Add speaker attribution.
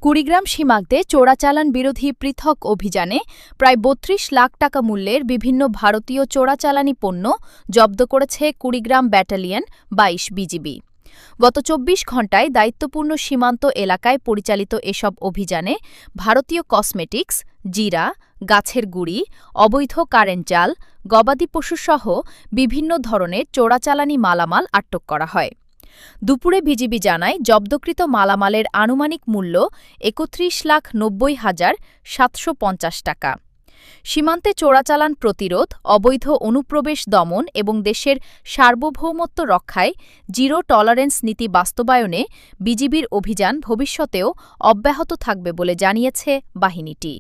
Speaker 1: কুড়িগ্রাম সীমান্তে চোরাচালান বিরোধী পৃথক অভিযানে প্রায় ৩২ লাখ টাকা মূল্যের বিভিন্ন ভারতীয় চোরাচালানি পণ্য জব্দ করেছে কুড়িগ্রাম ব্যাটালিয়ন ২২ বিজিবি। গত ২৪ ঘণ্টায় দায়িত্বপূর্ণ সীমান্ত এলাকায় পরিচালিত এসব অভিযানে ভারতীয় কসমেটিক্স, জিরা, গাছের গুঁড়ি, অবৈধ কারেন্ট জাল, গবাদি পশুসহ বিভিন্ন ধরনের চোরাচালানি মালামাল আটক করা হয়। দুপুরে বিজিবি জানায়, জব্দকৃত মালামালের আনুমানিক মূল্য ৩১,৯০,৭৫০ টাকা। সীমান্তে চোরাচালান প্রতিরোধ, অবৈধ অনুপ্রবেশ দমন এবং দেশের সার্বভৌমত্ব রক্ষায় জিরো টলারেন্স নীতি বাস্তবায়নে বিজিবির অভিযান ভবিষ্যতেও অব্যাহত থাকবে বলে জানিয়েছে বাহিনীটি।